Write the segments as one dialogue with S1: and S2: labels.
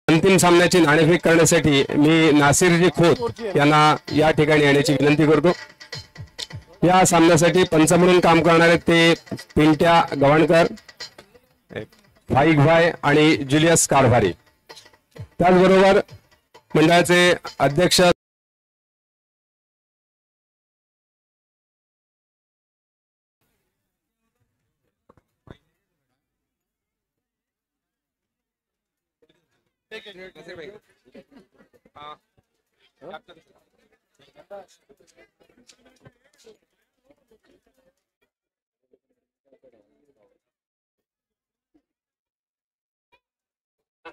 S1: अंतिम सामन्याची नाणेफेक करण्यासाठी मी नासिरजी खोत यांना या ठिकाणी येण्याची विनंती करतो। या सामन्यासाठी पंच म्हणून काम करणारे ते पिंट्या गव्हाणकर, फाईकभाई आणि जुलियस कारभारी, त्याचबरोबर मंडळाचे अध्यक्ष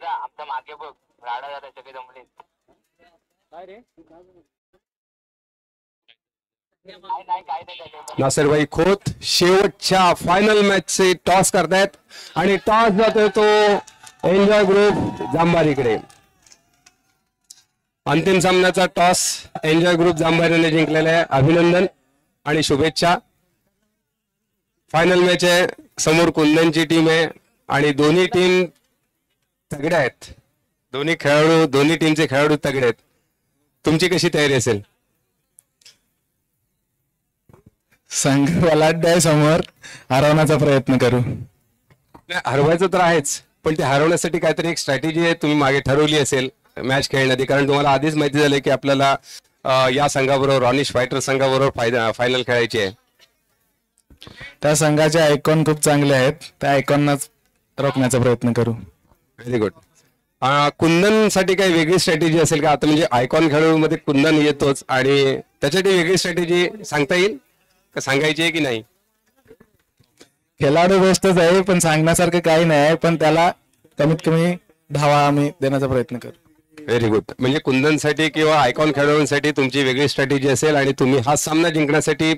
S2: आमच्या मागे बघ राडा झाला सगळे जमले काय रे
S1: नासिरभाई खोत शेवटच्या फायनल मॅचचे टॉस करतायत आणि टॉस जातोय तो एन्जॉय ग्रुप जांभारीकडे। अंतिम सामन्याचा टॉस एन्जॉय ग्रुप जांभारीने जिंकलेला आहे। अभिनंदन आणि शुभेच्छा। फायनल मॅच आहे, समोर कुंदनची टीम आहे आणि दोन्ही टीम तगड्या आहेत, दोन्ही टीमचे खेळाडू तगडे आहेत। तुमची कशी तयारी असेल?
S3: संघ बलाढ्य आहे, समोर हरवण्याचा प्रयत्न करू।
S1: हरवायचं तर आहेच, पण ते हरवण्यासाठी काहीतरी एक स्ट्रॅटेजी आहे तुम्ही मागे ठरवली असेल मॅच खेळण्याची, कारण तुम्हाला आधीच माहिती झालं की आपल्याला या संघाबरोबर रॉनिश फायटर संघाबरोबर फायनल खेळायची आहे।
S3: त्या संघाचे आयकॉन खूप चांगले आहेत, त्या आयकॉननाच रोखण्याचा प्रयत्न करू।
S1: Very good. कुंदन साठी काही वेगळी स्ट्रॅटेजी असेल का? आता म्हणजे आयकॉन खेळाडूमध्ये कुंदन येतोच आणि त्याच्यासाठी वेगळी स्ट्रॅटेजी सांगता येईल का, सांगायची आहे की नाही?
S3: खेळाडू बेस्टच आहे, पण सांगण्यासारखं काही नाही आहे, पण त्याला कमीत कमी धावा आम्ही देण्याचा प्रयत्न करू।
S1: Very good. म्हणजे कुंदनसाठी किंवा आयकॉन खेळाडूंसाठी तुमची वेगळी स्ट्रॅटेजी असेल आणि तुम्ही हा सामना जिंकण्यासाठी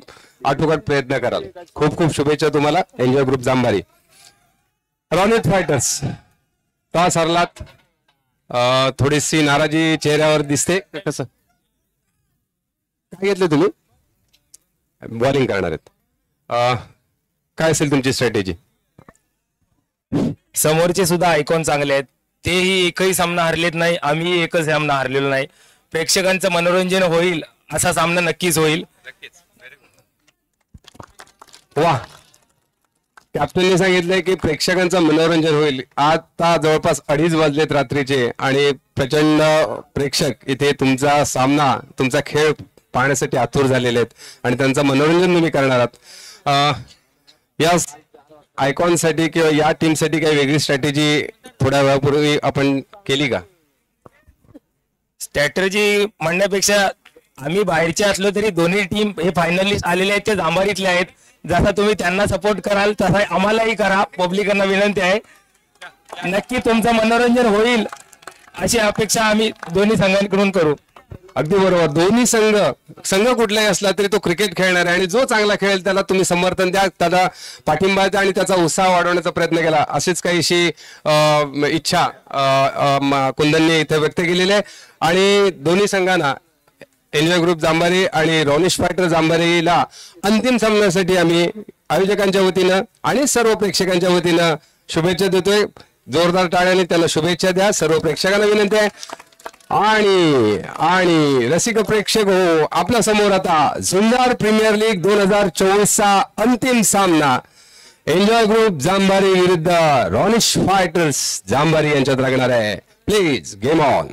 S1: आटोकाट प्रयत्न कराल। खूप खूप शुभेच्छा तुम्हाला एन्जॉय ग्रुप जांभारी। रॉनिश फायटर्स टॉस हरलात, थोडीशी नाराजी चेहऱ्यावर दिसते, कसं काय घेतलं तुम्ही? बॉलिंग करणार आहेत, काय असेल तुमची स्ट्रॅटेजी?
S4: समोरचे सुद्धा आयकॉन चांगले आहेत, तेही एकही सामना हरलेत नाही, आम्ही एकच सामना हरलेलो नाही। प्रेक्षकांचं मनोरंजन होईल असा सामना नक्कीच होईल।
S1: वा, कॅप्टनने सांगितलंय की प्रेक्षकांचं मनोरंजन होईल। आता जवळपास 2:30 वाजलेत रात्रीचे आणि प्रचंड प्रेक्षक इथे तुमचा सामना, तुमचा खेळ पाहण्यासाठी आतुर झालेले आहेत आणि त्यांचं मनोरंजन तुम्ही करणार आहात। या आयकॉन साठी किंवा या टीम साठी काही वेगळी स्ट्रॅटेजी थोड्या वेळापूर्वी आपण केली का?
S4: स्ट्रॅटेजी म्हणण्यापेक्षा आम्ही बाहेरचे असलो तरी दोन्ही टीम हे फायनलिस्ट आलेले आहेत, ते जांभारीतले आहेत। जसा तुम्ही त्यांना सपोर्ट कराल तसा आम्हालाही करा, पब्लिकांना विनंती आहे। नक्की तुमचं मनोरंजन होईल अशी अपेक्षा आम्ही दोन्ही संघांकडून करू।
S1: अगदी बरोबर। दोन्ही संघ कुठलाही असला तरी तो क्रिकेट खेळणार आहे आणि जो चांगला खेळेल त्याला तुम्ही समर्थन द्या, त्याला पाठिंबा द्या आणि त्याचा उत्साह वाढवण्याचा प्रयत्न केला, अशीच काहीशी इच्छा कुंदनने इथे व्यक्त केलेली आहे। आणि दोन्ही संघांना एन्जॉय ग्रुप जांभारी आणि रॉनिश फायटर जांभारीला अंतिम सामन्यासाठी आम्ही आयोजकांच्या वतीनं आणि सर्व प्रेक्षकांच्या वतीनं शुभेच्छा देतोय। जोरदार टाळ्याने त्यांना शुभेच्छा द्या। सर्व प्रेक्षकांना विनंती आहे आणि आणि रसिक प्रेक्षक हो, आपल्या समोर आता झुंजार प्रीमियर लीग 2024चा अंतिम सामना एन्जॉय ग्रुप जांभारी विरुद्ध रॉनिश फायटर्स जांभारी यांच्यात लागणार आहे. Please game on.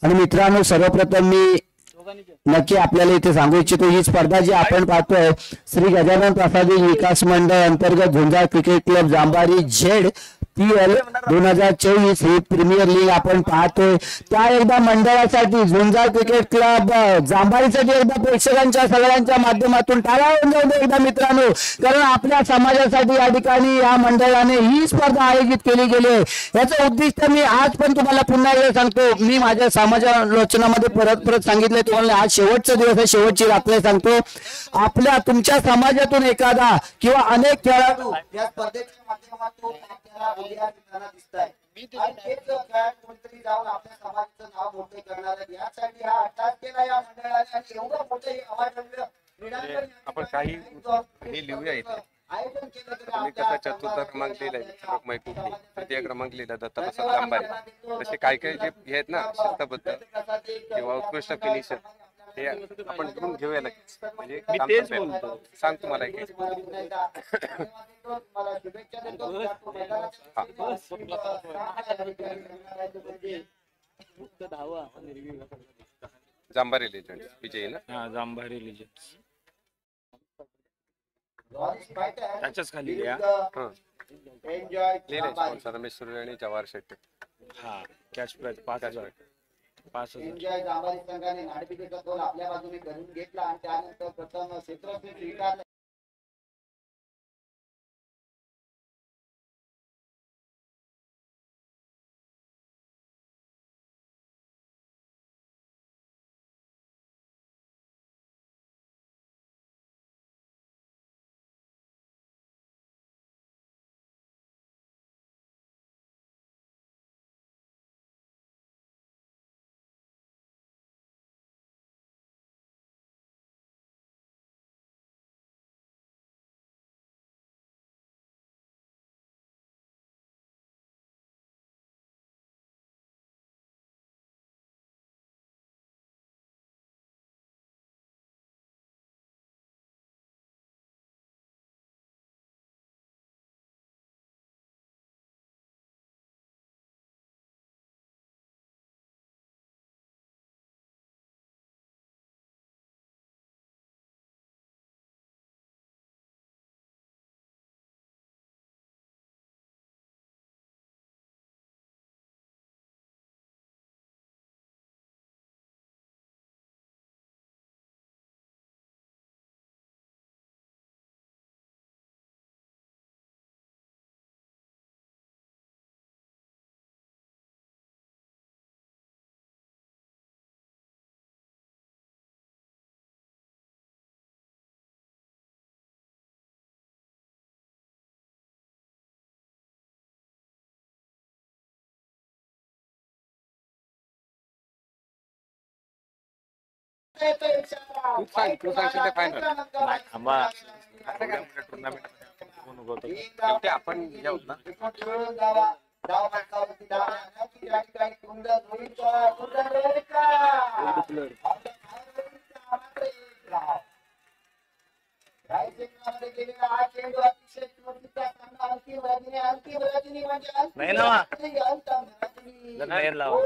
S5: आणि मित्रांनो, सर्वप्रथम मी नक्की आपल्याला इथे सांगू इच्छितो, ही स्पर्धा जी आपण पाहतोय श्री गजानन प्रसादी विकास मंडळ अंतर्गत झुंजार क्रिकेट क्लब जांभारी ZPL 2024 ही प्रीमियर लीग आपण पाहतोय. त्या एकदा मंडळासाठी झुंजार क्रिकेट क्लब जांभारीसाठी एकदा प्रेक्षकांच्या सगळ्यांच्या माध्यमातून टाळ्या होऊन जाऊ दे एकदा मित्रांनो, कारण आपल्या समाजासाठी या ठिकाणी या मंडळाने ही स्पर्धा आयोजित केली गेली आहे. याचं उद्दिष्ट मी आज पण तुम्हाला पुन्हा एकदा सांगतो, मी माझ्या समालोचनामध्ये परत परत सांगितले तुम्हाला, आज शेवटचा दिवस आहे, शेवटची रात्र आहे, सांगतो आपल्या तुमच्या समाजातून एखादा किंवा अनेक खेळाडू या स्पर्धेच्या माध्यमातून आपल्याला दिसताय आणि तेच खेळाडू कोणतरी जाऊन आपल्या समाजाचं नाव मोठे करणार आहे. यासाठी हा अट्टास केला या मंडळाने आणि एवढं मोठं हे अवाढव्य क्रीडांगण
S1: आपण काही हे लिहूया इथे.
S5: आयोजन केलं तरी
S1: तुम्ही कसा चतुर्थ क्रमांक लिहिलाय, मैकुटी तृतीय क्रमांक लिहिला, दत्तप्रसाद जांभारी, तसे काय काय जे हे आहेत ना शिस्तबद्ध किंवा उत्कृष्ट फिनिशर हे आपण घेऊन घेऊया लगेच. म्हणजे मी तेच बोलतो, सांग तुम्हाला एक
S5: मला शुभेच्छा देतो.
S1: जांभारी लेजंड विजयी ना.
S4: हा, जांभारी लिजेंड्स त्याच्याच खाली लिहा.
S1: लिहिले स्पॉन्सर रमेश सुर्वे आणि जवाहर शेट्टी.
S4: हा, कॅश प्राइज 5,000.
S5: एन्जॉय जांभारी संघाने नाणेफेकीचा गोल आपल्या बाजूने करून घेतला आणि त्यानंतर प्रथम क्षेत्ररक्षण स्वीकारले.
S1: शेवटी आपण जाऊत ना.
S4: नाही ना लावा.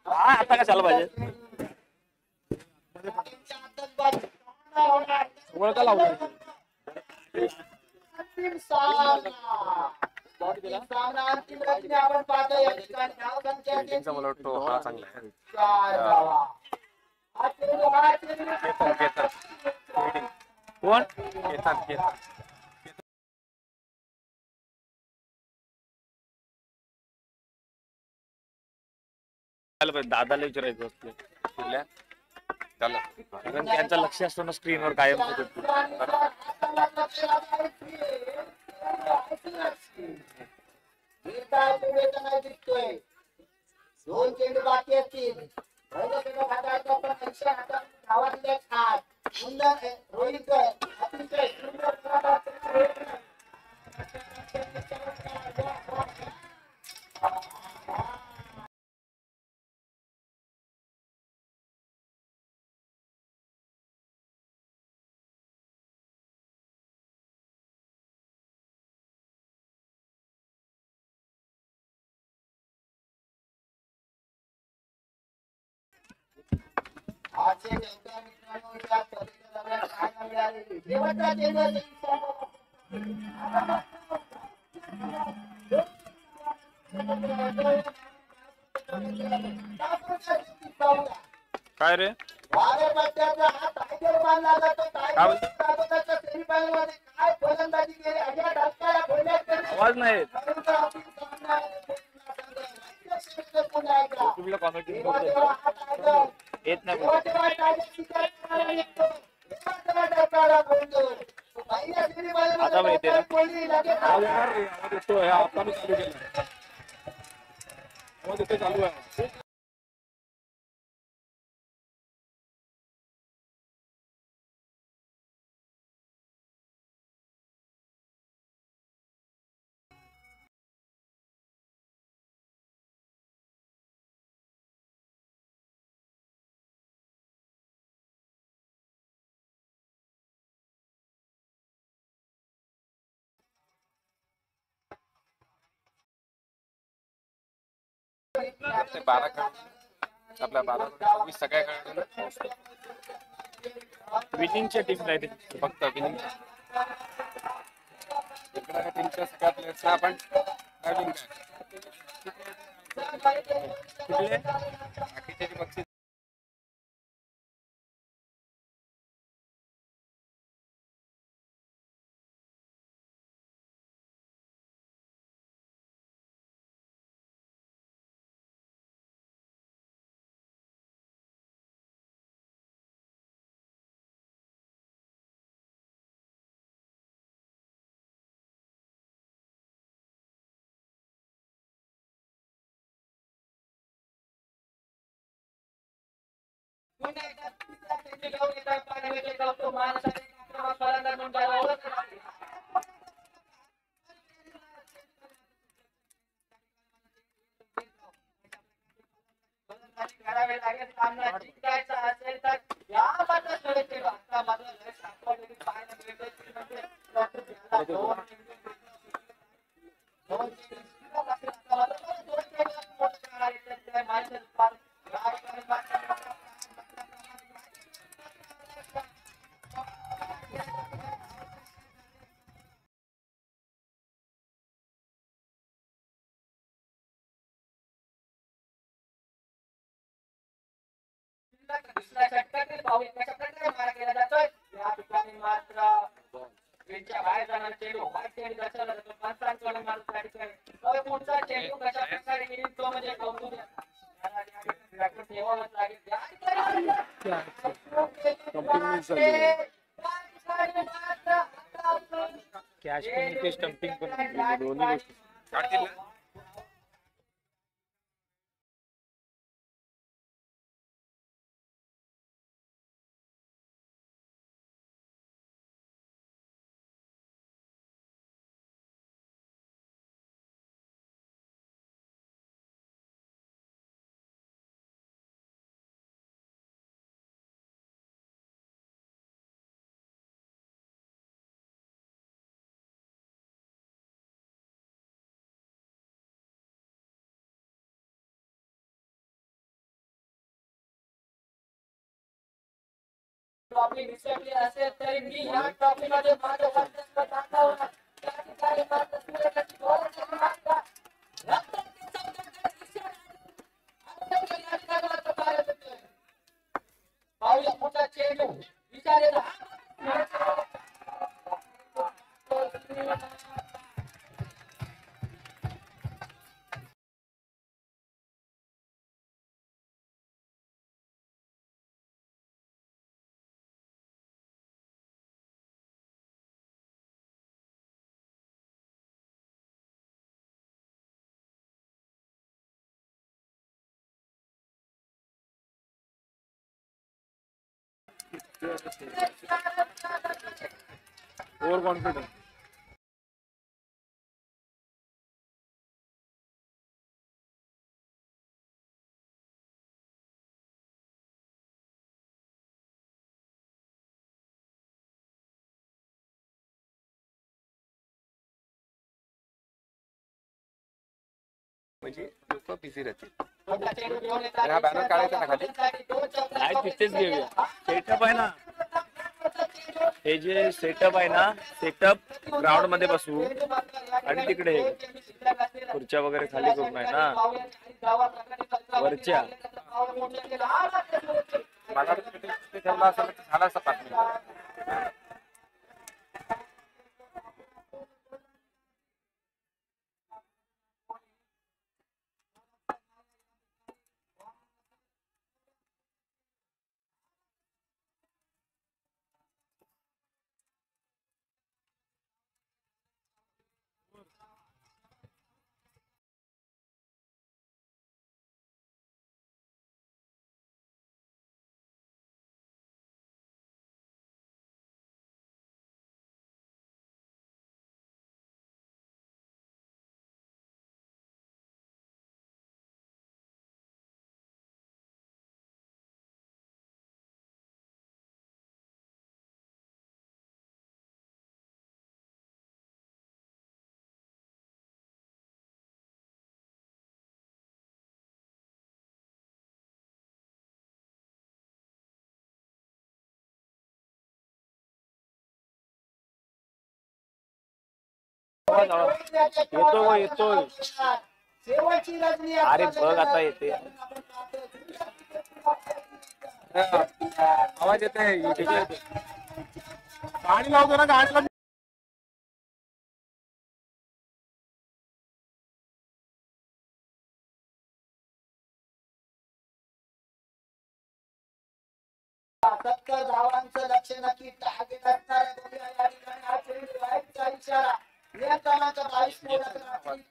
S4: आता कशाला पाहिजे
S1: मला वाटतो हा चांगला आहे.
S6: कोण दादाला विचारायचं असतं कुठल्या कारण त्यांचं लक्ष असतो ना स्क्रीनवर कायम.
S7: दोन चेंडू बाकी असतील. धावा दिल्या खास सुंदर रोहित अतिशय सुंदर आजचे चौथ्या मित्रांनो या स्पर्धेच्या दरम्यान पाहायला मिळालेली शेवटचा चेंडू
S6: काय रे
S7: वारे पट्ट्याचा हा टायगर बांधला जातो. टायगर सेमीफायनल मध्ये काय फलंदाजी केली अशा धक्क्याला बोलण्यात
S6: आवाज नाही येत. कुठलं कॉमेंट येत नाही. आता माहिती चालू आहे. आपल्या 12 सगळ्या विनिंगच्या टीम नाही फक्त विनिंग टीमच्या सगळ्या प्लेयर्सना आपण बाकीचे बक्षीस
S7: करावे लागेल. सामना जिंकायचा असेल तर या मात्र खेळाचे आता मात्र लय सापडलेली पाहायला मिळते. दुसऱ्या षटकातील पाहूया कशा प्रकारे मारा केला जातोय. या ठिकाणी मात्र त्यांच्या बाहेर जाणारा चेंडू वाईट चेंडू दर्शवला जातो. पंचांकडून मारून त्या ठिकाणी पुढचा चेंडू कशा प्रकारे येईल तो म्हणजे कौतुक ठेवावंच लागेल.
S6: कॅश पण स्टंपिंग पण दोन्ही गोष्टी
S7: ट्रॉफी विसरली असेल तरी मी या ट्रॉफी मध्ये माझं वर्चस्व दाखवणार. त्या ठिकाणी मात्र सूर्यकांती गोलंदाजी मारतात.
S6: Over confidence.
S1: म्हणजे लोक बिझी राहतील.
S7: आपला चेंडू घेऊन येतात.
S1: हा बॅनर काढायचा ना खाली.
S6: नाही तिथेच घेऊया. सेटअप आहे ना, हे जे सेटअप आहे ना, सेटअप ग्राउंड मध्ये बसवू आणि तिकडे खुर्च्या वगैरे खाली करू नाही ना, वरच्या.
S1: मला तिथे ठेवला असेल तर झाला असं 5 मिनिट.
S6: येतोय येतोय.
S7: शेवटची रजनी
S6: अरे बघ आता येते.
S1: आवाज येत आहे.
S3: गाडी लावतो ना गाडीला.
S7: सत्तर धावांचं लक्ष नक्की टार्गेट असणार आहे. बघूया या ठिकाणी हा चेंडू राईटचा इशारा. या क्रमांक 22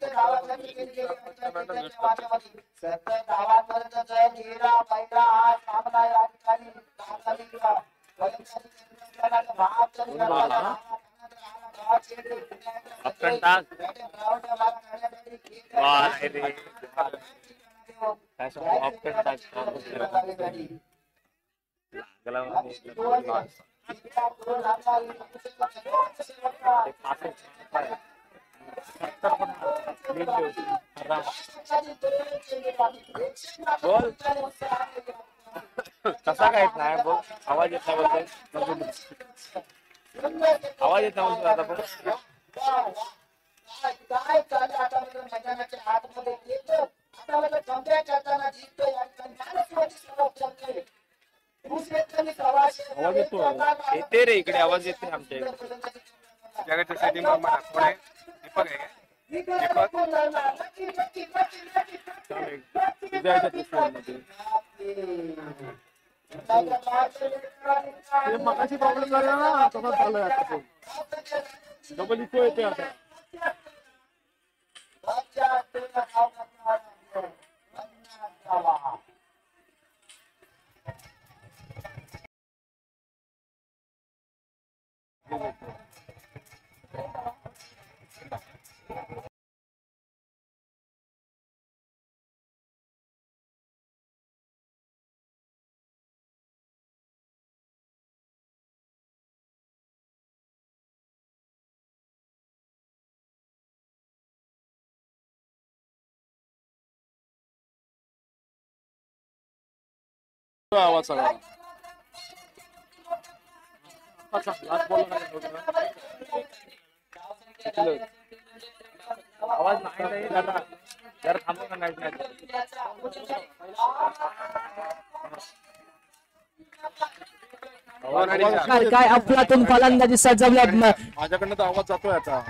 S7: धावांसाठी केली गेली वाटामध्ये 70 धावांपर्यंतचा घेरा पहिला हा सामना या ठिकाणी
S6: आपण टाक. वाह रे. असं ऑप्शन टाक. बोल कसा काय येत नाही. बोल आवाज येत नाही. बोलतोय आवाज येत नाही. आता पण
S7: काय चाललं आता मैदानाच्या आतमध्ये येतो. आता मला कमबॅक करताना दिसतोय या ठिकाणी
S6: आवाज येतो. येते रे इकडे आवाज येते आमच्या इकडे.
S1: जगाच्या सेटिंग रूम मध्ये कोण आहे? दीपक आहे का?
S3: मगाशी प्रॉब्लेम झाला ना, तसंच झालंय आता. डबल इको येते आता. आवाज सगळा
S6: आवाज नाही दादा. जरा थांबू का नाही.
S5: काय अफलातून फलंदाजी सजवल्या.
S3: माझ्याकडनं तर आवाज जातोय आता.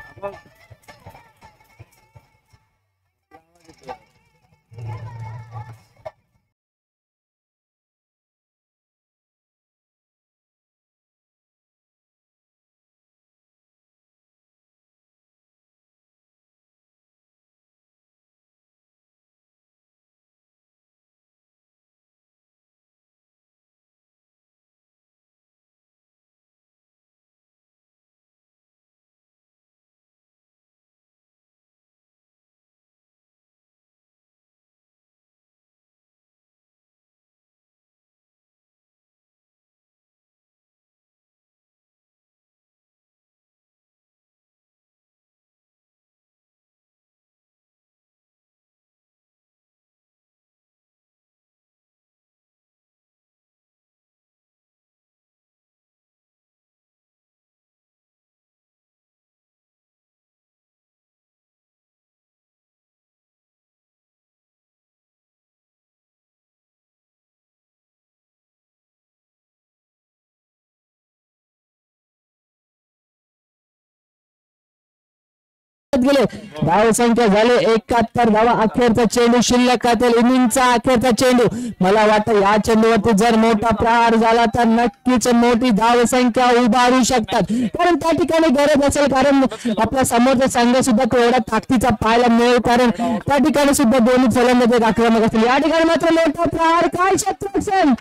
S5: गेले. धाव संख्या झाले 71 धावा. अखेरचा चेंडू शिल्लक राहतील. इनिंगचा अखेरचा चेंडू. मला वाटतं या चेंडूवरती जर मोठा प्रहार झाला तर नक्कीच मोठी धाव संख्या उभारू शकतात, कारण त्या ठिकाणी गरज असेल, कारण आपल्या समोरचा संघ सुद्धा तेवढा ताकदीचा पाहायला मिळेल, कारण त्या ठिकाणी सुद्धा दोन्ही फलंदाज आक्रमक असतील. या ठिकाणी मात्र मोठा प्रहार. काय क्षेत्ररक्षण,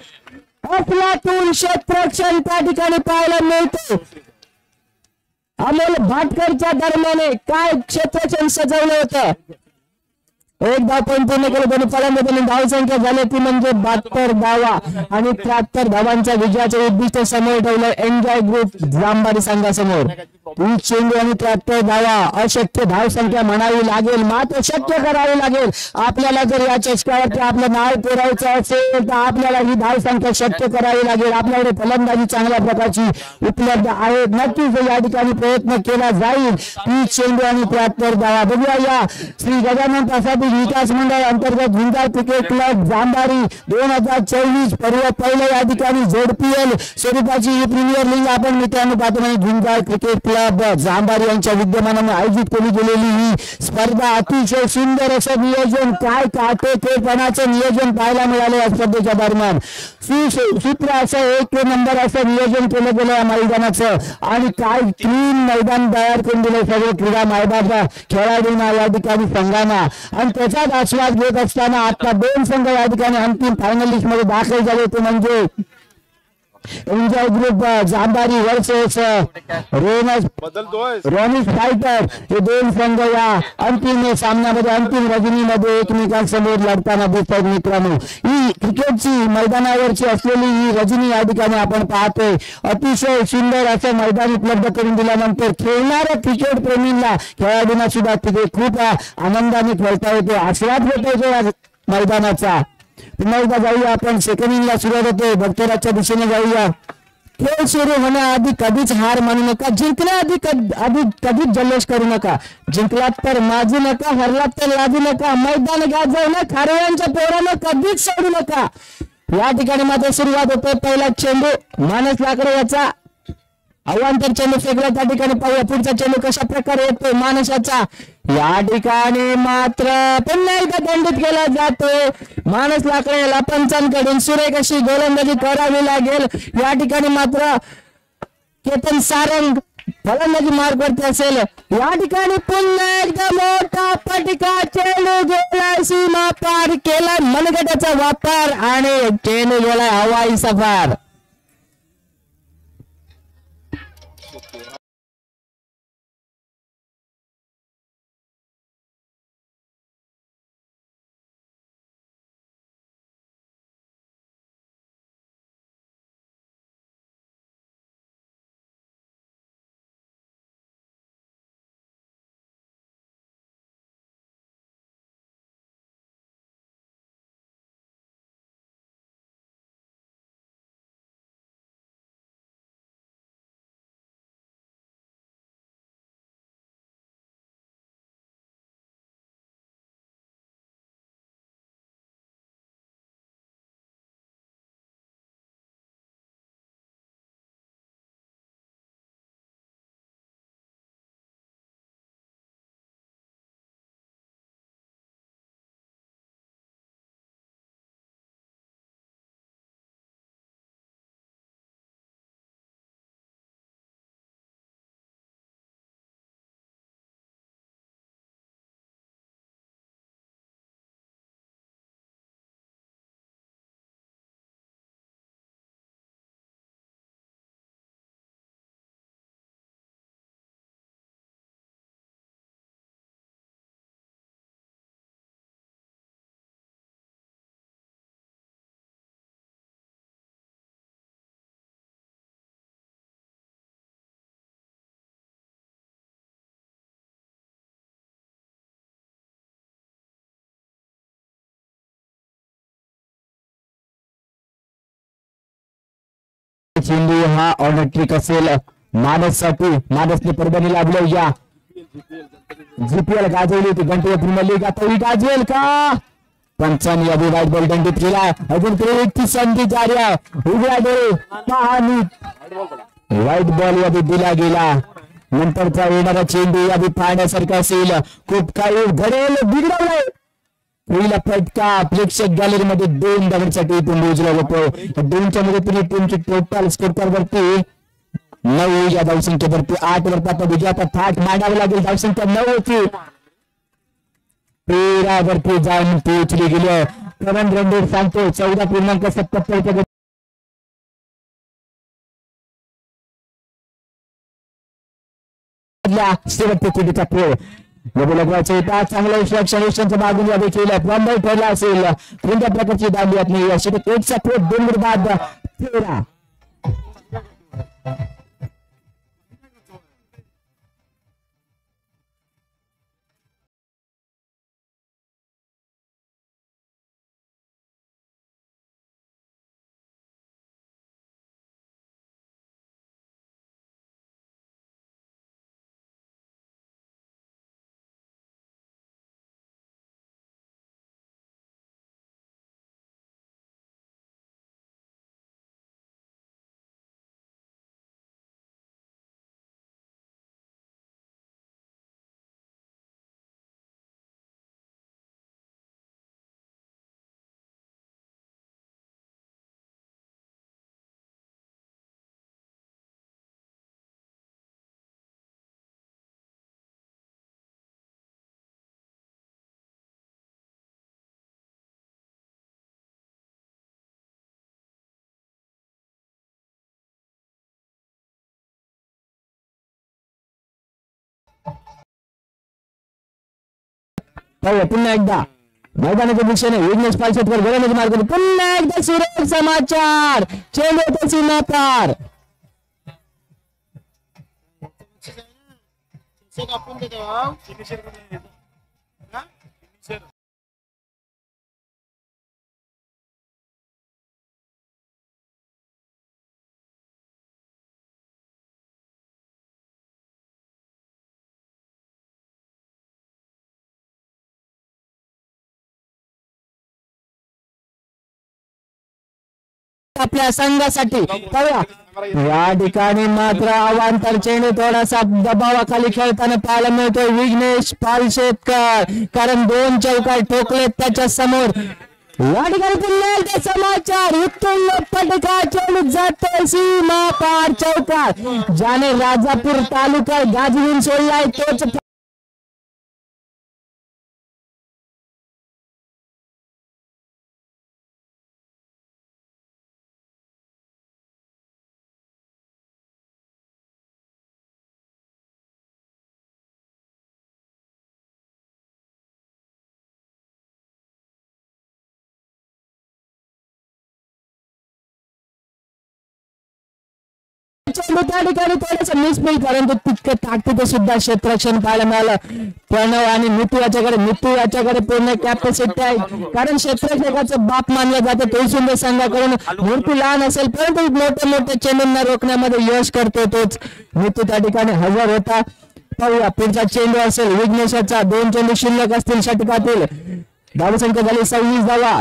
S5: अफलातून क्षेत्ररक्षण त्या ठिकाणी पाहायला मिळतो. अमोल भाटकरच्या दरम्यान काय क्षेत्ररक्षण सजवलं होतं. एक धाव पण पूर्ण केलं दोन्ही फलंदाजांनी. धाव संख्या झाली ती म्हणजे 72 धावा आणि 73 धावांच्या विजयाचे उद्दिष्ट समोर ठेवलं एन्जॉय ग्रुप जांभारी संघासमोर. 20 चेंडू आणि 73 धावा. अशक्य धाव संख्या म्हणावी लागेल, मात्र शक्य करावी लागेल. आपल्याला जर या चषकावरती आपलं नाव पुरवायचं असेल तर आपल्याला ही धाव संख्या शक्य करावी लागेल. आपल्याकडे फलंदाजी चांगल्या प्रकारची उपलब्ध आहे. नक्कीच या ठिकाणी प्रयत्न केला जाईल. 30 चेंडू आणि 73 धावा. बघूया या श्री गजानन प्रसाद विकास मंडळ अंतर्गत झुंजार क्रिकेट क्लब जांभारी 2024 पर्व पहिलं या ठिकाणी ZPL स्वरूपाची ही प्रीमियर लीग आपण मित्रांनो पाहतो. झुंजार क्रिकेट क्लब जांभारी यांच्या विद्यमानाने आयोजित केली गेलेली ही स्पर्धा अतिशय सुंदर असं नियोजन, काय काटेकोरपणाचं नियोजन पाहायला मिळाले या स्पर्धेच्या दरम्यान. सुसूत्र असं एक नंबर असं नियोजन केलं गेलं या मैदानाचं आणि काय क्लीन मैदान तयार करून दिलं सगळे क्रीडा मैदानाच्या खेळाडूंना या ठिकाणी संघांना. आणि त्याचाच आस्वाद घेत असताना आता 2 संघ या ठिकाणी अंतिम फायनल लिस्ट मध्ये दाखल झाले, ते म्हणजे एन्जॉय ग्रुप जांभारी वर्सेस रोनिस फायटर. हे 2 संघ या अंतिम सामन्यामध्ये अंतिम रजनीमध्ये एकमेकांसमोर लढताना दिसतात. मित्रांनो, ही क्रिकेटची मैदानावरची असलेली ही रजनी या ठिकाणी आपण पाहतोय. अतिशय सुंदर असं मैदान उपलब्ध करून दिल्यानंतर खेळणाऱ्या क्रिकेट प्रेमींना, खेळाडूंना सुद्धा तिथे खूप आनंदाने खेळता येते, आस्वाद घेता येतो या मैदानाचा. पुन्हा एकदा जाऊया आपण. सेकंड इनिंगला सुरुवात होते. बक्तराच्या दिशेने जाऊया. खेळ सुरू होण्याआधी कधीच हार मानू नका. जिंकण्याआधी कधीच जल्लोष करू नका. जिंकलात तर माजू नका, हरलात तर लाजू नका. मैदान गाजवू नका. खारव्यांच्या पोरानं कधीच सोडू नका. या ठिकाणी मात्र सुरुवात होते. पहिला चेंडू मानस लाकडे याचा अवांतर चेंडू फेकला. त्या ठिकाणी पाहूया पुढचा चेंडू कशा प्रकारे येतोय मानसाचा. या ठिकाणी मात्र पुन्हा एकदा दंडित केला जातोय. मानस लाकडे याला पंचांकडून सुरेख अशी गोलंदाजी करावी लागेल. या ठिकाणी मात्र केतन सारंग फलंदाजी मार्गवरती असेल. या ठिकाणी पुन्हा एकदा मोठा फटका. चेंडू गेला सीमा पार केला. मनगटाचा वापर आणि चेंडू गेला हवाई सफार. चेंडू हा ऑन ट्रिक असेल मानससाठी. मानसने परभणी लागलो या जीपीएल गाजवली होती घंटे प्रीमियर लीग. आता ही गाजवेल का? पंचांनी अभि वाईट बॉल दंडित केला. अजून क्रिकेटची संधी जारी आहे. उघड्या डोळे पाहणी व्हाईट बॉल यादी दिला गेला. नंतरचा येणारा चेंडू यादी पाहण्यासारखा असेल. खूप काही घडेल बिघडवलंय. पहिला फटका प्रेक्षक गॅलरीमध्ये 2 धावांसाठी इथून मोजला होतो. 2च्या मदतीने टीमची टोटल स्कोर वरती 9 या धावसंख्येवरती 8 वरती आता विजयाचा थाट मांडावा लागेल. धावसंख्या 9 होती. 13 वरती जाऊन पोहोचली गेली. करण रणधीर सांगतो 14.77 शेवटच्या चेंडूचा खेळ लगवायचा होता. चांगला विश्लेषणाच्या मागून या देखील बॉम्बे ठरला असेल. कोणत्या प्रकारची दांडी यात नाही. शेवटी एकचा खेळ 2 बाद 13. पुन्हा एकदा मैदानाच्या दिशेने विघ्नेश पालशेटकर गोलंदाजी मार्ग. पुन्हा एकदा सुरेख समाचार. चेंडू सीमा पार. आपल्या संघासाठी या ठिकाणी मात्र अवांतर चेंडू थोडासा दबावाखाली खेळताना पाहायला मिळतोय विघ्नेश पालशेटकर. कारण 2 चौकार ठोकले त्याच्या समोर. या ठिकाणी पुन्हा एकदा समाचार. उत्तुंग फटका. चेंडू जातोय सीमा पार चौकार. ज्याने राजापूर तालुका गाजवून सोडलाय तोच त्या ठिकाणी थोडंसं मिसमिल परंतु तितकं ताकदीचं सुद्धा क्षेत्ररक्षण पाहायला मिळालं. प्रणव आणि मितू याच्याकडे पूर्ण कॅपॅसिटी आहे. कारण क्षेत्ररक्षकाचं बाप मानलं जातं. तो सुंदर संघाकडून मूर्ती लहान असेल परंतु मोठ्या चेंडूंना रोखण्यामध्ये यश करतो तोच मितू त्या ठिकाणी हजर होता. पाहूया पुढचा चेंडू असेल विघ्नेशाचा. 2 चेंडू शिल्लक असतील षटकातील. धावसंख्या झाली 26 धावा.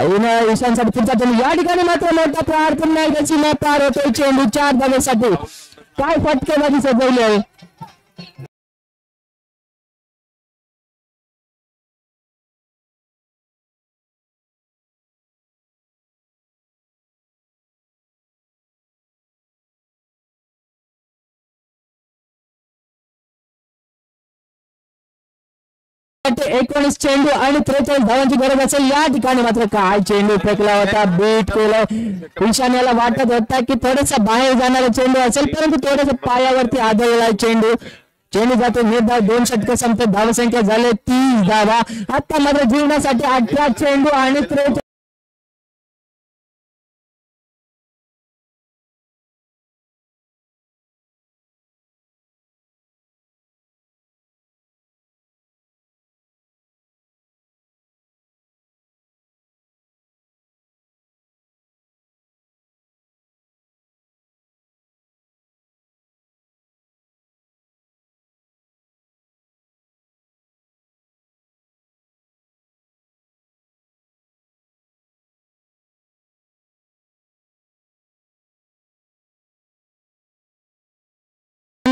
S5: ईशानसाठी पुढचा चेंडू. या ठिकाणी मात्र मोठा प्रहार पुन्हा एकदा सीमा पार होतोय. चेंडू 4 धावेसाठी. काय फटकेबाजी सजवली आहे. वाटते 19 चेंडू आणि 43 धावांची गरज असेल. या ठिकाणी मात्र काय चेंडू फेकला होता. बीट केलं. ईशान्याला वाटत होता की थोडासा बाहेर जाणारा चेंडू असेल परंतु थोडस पायावरती आदळला चेंडू. चेंडू जातो निर्धाव. 2 षटक संपत. धावसंख्या झाले 30 धावा. आता मात्र जीवनासाठी 18 चेंडू आणि 43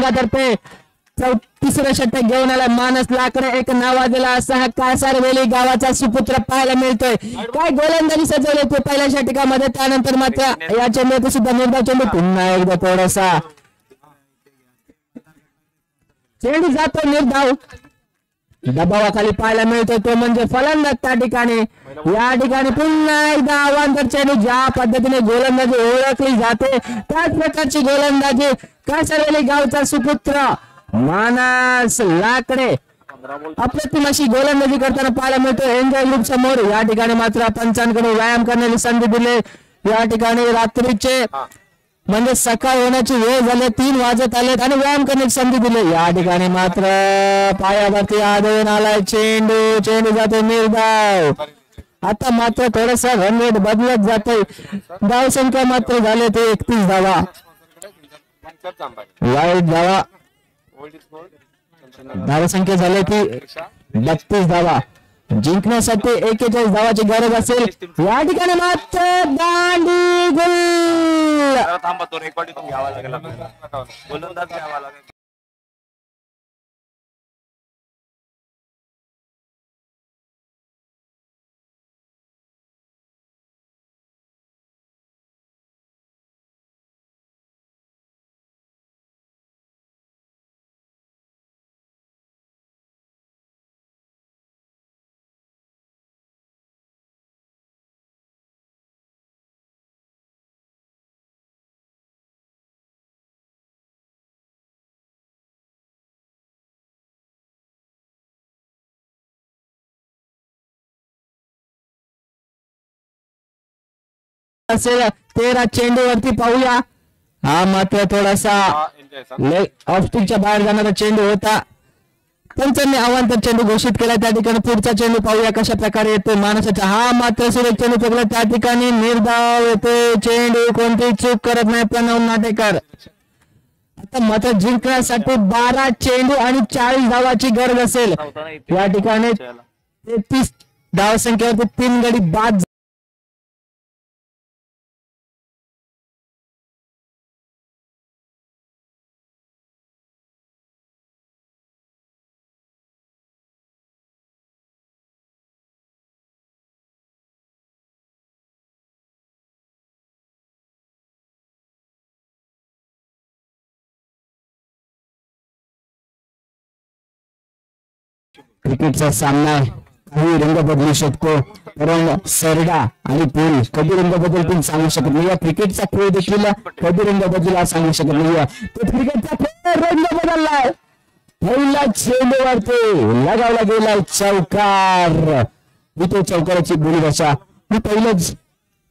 S5: संघातर्फे तिसरं षटक घेऊन आला मानस लाकडे. एक नावाजलेला असा हा कासारवेली गावाचा सुपुत्र पाहायला मिळतोय. काय गोलंदाजी सजवले ते पहिल्या षटकामध्ये. त्यानंतर मात्र या चेंडूवरती सुद्धा निर्धाव चेंडू. पुन्हा एकदा थोडासा चेंडू जातो निर्धाव. दबावाखाली पाहायला मिळतोय तो म्हणजे फलंदाज त्या ठिकाणी. या ठिकाणी पुन्हा एकदा अवांतर चेंडू. ज्या पद्धतीने गोलंदाजी ओळखली जाते त्याच प्रकारची गोलंदाजी कासारवेली गावचा सुपुत्र मानस लाकडे अप्रतिम अशी गोलंदाजी करताना पाहायला मिळतो एन्जॉय ग्रुप समोर. या ठिकाणी मात्र पंचांकडे व्यायाम करण्याची संधी दिली. या ठिकाणी रात्रीचे म्हणजे सकाळ होण्याची वेळ झाली 3 वाजत आलेत आणि व्यायाम करण्याची संधी दिली. या ठिकाणी मात्र पायावरती आदळून आलाय चेंडू. चेंडू जातो निर्धाव. आता मात्र थोडासा रन रेट बदलत जातोय. धाव संख्या मात्र झाले ते 31 धावा. वाईट धावा धावसंख्या झाली ती 32 धावा. जिंकण्यासाठी 41 धावाची गरज असेल. या ठिकाणी मात्र दांडी गुल.
S6: थांबा तो रेकॉर्डिंग घ्यावा लागेल आपल्याला. गोलंदाज घ्यावा लागेल.
S5: असेल 13 चेंडूवरती पाहूया. हा मात्र थोडासा ऑफ स्टिकच्या बाहेर जाणारा चेंडू होता. पंचांनी अवांतर चेंडू घोषित केला. त्या ठिकाणी पुढचा चेंडू पाहूया कशा प्रकारे येतोय मानसाचा. हा मात्र सुरेख चेंडू फेकला. त्या ठिकाणी निर्धाव येतोय चेंडू. कोणतीही चूक करत नाही प्रणव नाटेकर. आता मात्र जिंकण्यासाठी 12 चेंडू आणि 40 धावाची गरज असेल. या ठिकाणी 33 धाव संख्येवरती 3 गडी बाद. क्रिकेटचा सामना काही रंग बदलू शकतो. कारण सरडा आणि पूल कधी रंग बदलतील सांगू शकत नाही. या क्रिकेटचा खेळ देखील कधी रंग बदलला सांगू शकत नाही. तो क्रिकेटचा खेळ रंग बदललाय. पहिला चेंडूवरती लगावला गेलाय चौकार. इथे चौकाराची बोलीभाषा मी पहिलंच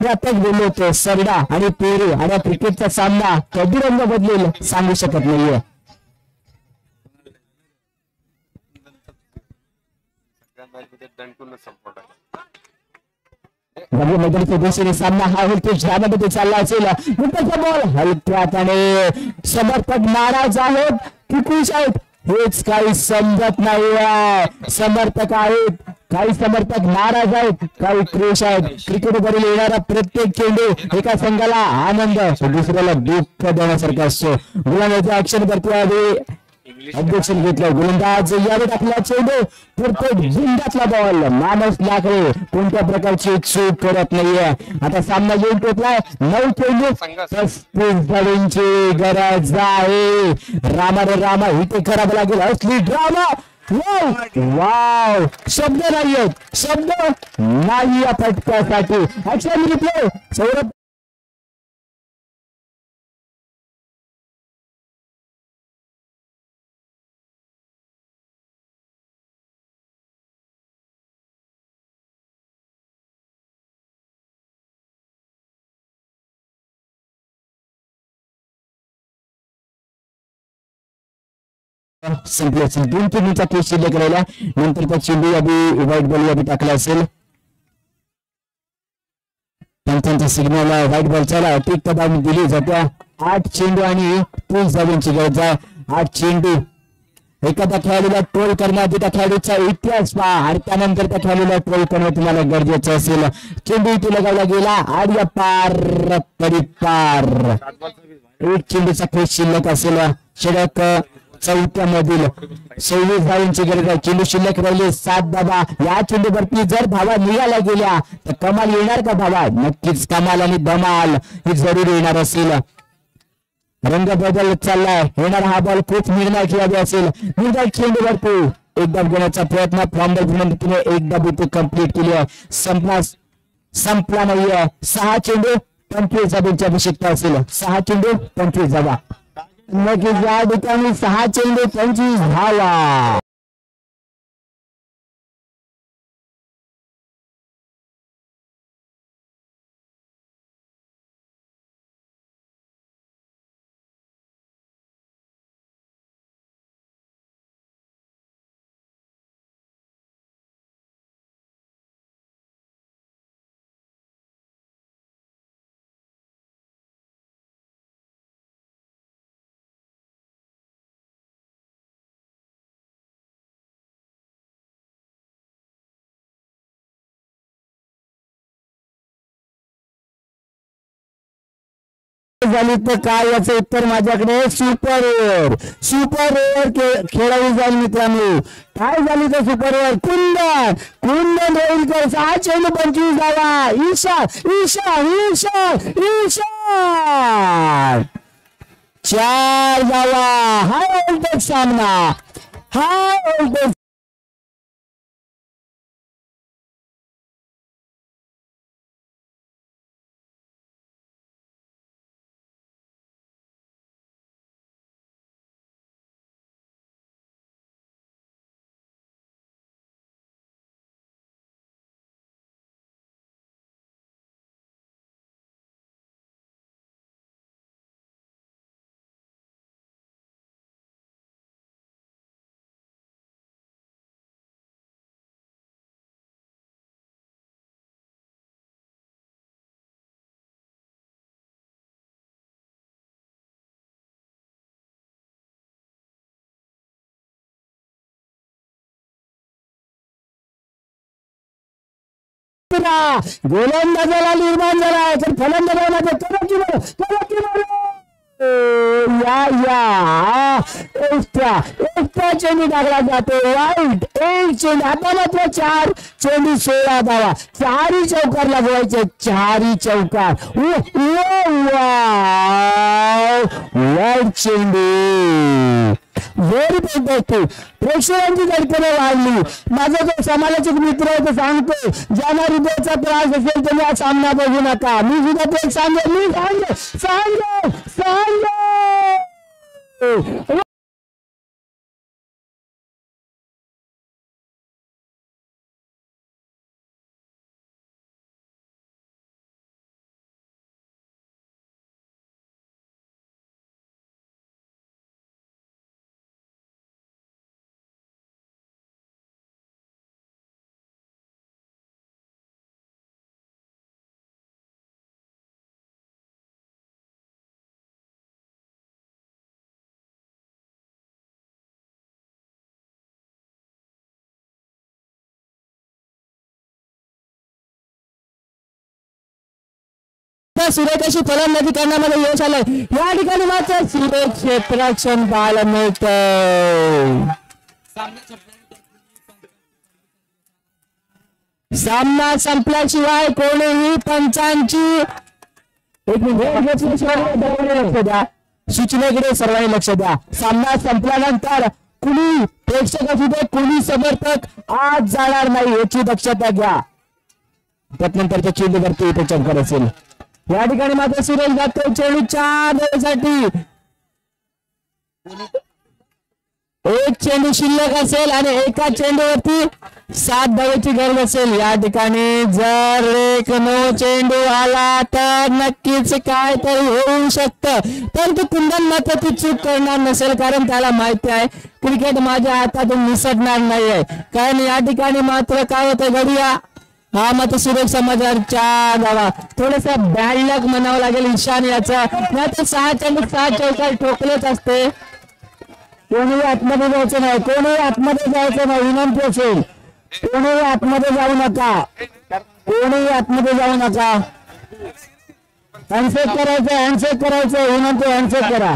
S5: मी आताच बोललो होतो. सरडा आणि पेरू आणि क्रिकेटचा सामना कधी रंग बदलेल सांगू शकत नाहीये. मैदानाच्या दिशेने सामना हा होतो. ज्यामध्ये चालला असेल बॉल हलक्यात आणि समर्थक नाराज आहेत की खुश आहेत हेच काही समजत नाही. समर्थक आहेत काही समर्थक नाराज आहेत काही खुश आहेत. क्रिकेटवरील येणारा प्रत्येक चेंडू एका संघाला आनंद दुसऱ्याला दुःख देण्यासारखा असतो. गुलामाचा ऍक्शन करतो अध्यक्षाने घेतलं. गोलंदाज यावेळी टाकला चेंडू परफेक्ट झिंगातला बॉल. मानस लाकडे कोणत्या प्रकारची चूक करत नाहीये. आता सामना येऊन टोचलाय 9 चेंडू 35 धावांची गरज आहे. रामा रे रामा इथे करावं लागेल असली ड्रामा. वाव शब्द नाहीयेत. शब्द नाही या फटक्यासाठी. ऍक्शन रिप्ले सौरभ संपले असेल. 2 चेंडूचा खेळ शिल्लक राहिला. नंतर त्या चेंडू अभि व्हाईट बॉल अभि टाकला असेल. पंचांचा सिग्नल व्हाईट बॉल चला ठीक धाव दिली जाते. 8 चेंडू आणि 30 धावांची गरज आहे. 8 चेंडू एखाद्या खेळाडूला ट्रोल करण्याआधी त्या खेळाडूचा इतिहास पहा आणि त्यानंतर त्या खेळाडूला ट्रोल करणं तुम्हाला गरजेचं असेल. चेंडू इथे लगावला गेला आणि पार तरी पार. 1 चेंडूचा खेळ शिल्लक असेल. षटक चौथ्या मधील 26 धावांची गरज आहे. चेंडू शिल्लक राहिली 7 धावा. या चेंडूवरती जर धावा निघाल्या गेल्या तर कमाल येणार का धावा? नक्कीच कमाल आणि धमाल ही जरूर येणार असेल. रंग बदल चाललाय. येणार हा बॉल खूप निर्णायक यावी असेल. निर्णायक चेंडूवरती एकदा घेण्याचा प्रयत्न फ्रॉम द तिने एकदा बितू कंप्लीट केली आहे. संपला नाहीये. 6 चेंडू 25 धावांची आवश्यकता असेल. 6 चेंडू 25 धावा. नक्कीच या ठिकाणी 6 चेंडू 25 धावा. झाली तर काय याचं उत्तर माझ्याकडे सुपर ओव्हर. सुपर ओव्हर खेळावी जाईल मित्रांनो. काय झाली तर सुपर ओव्हर. कुंदन रेलकर 6 चेंडू 25 धावा. ईशा 4 धावा. हा ओलटेक सामना. गोलंदाजाला निर्माण झाला तर फलंदाजामध्ये एक्स्ट्रा चेंडू टाकला जातो. वाईट एक चेंडू. आता मात्र 4 चेंडू 16 धावा. 4ही चौकार लागवायचे. 4ही चौकार. वाईट चेंडू. Very positive. प्रेक्षकांची धडकने वाढली. माझा जो समालोचक मित्र आहे तो सांगतो ज्यांना हृदयाचा त्रास असेल त्यांनी हा सामना बघू नका. मी सुद्धा ते सांगतो. सुरेख अशी फलंदाजी करण्यामध्ये यश आलंय. या ठिकाणी मात्र सुरेख क्षेत्ररक्षण पाहायला मिळत. सामना संपल्याशिवाय कोणीही पंचांची सूचनेकडे सर्वांनी लक्ष द्या. सामना संपल्यानंतर कुणी प्रेक्षक असू दे कुणी समर्थक आज जाणार नाही याची दक्षता घ्या. त्यानंतरच्या चेंडूवरती ते चौकार असेल. या ठिकाणी मात्र सुरेश जातो चेंडू 4 धावेसाठी. एक चेंडू शिल्लक असेल आणि एका चेंडूवरती 7 धावेची गरज असेल. या ठिकाणी जर 1-9 चेंडू आला तर नक्कीच काय तरी होऊ शकतं. परंतु कुंदन मात्र ती चूक करणार नसेल कारण त्याला माहिती आहे क्रिकेट माझ्या हातातून निसटणार नाहीये. कारण या ठिकाणी मात्र काय होतं घडिया हा मात्र सुरेख समाचार 4 धावा. थोडस बॅड लक म्हणावं लागेल ईशान याचा. नाहीतर 6 चेंडू 6 चौकार ठोकलेच असते. कोणीही आतमध्ये जायचं नाही. विनंती असेल कोणीही आतमध्ये जाऊ नका. हँडशेक करायचं विनंती. हँडशेक करा.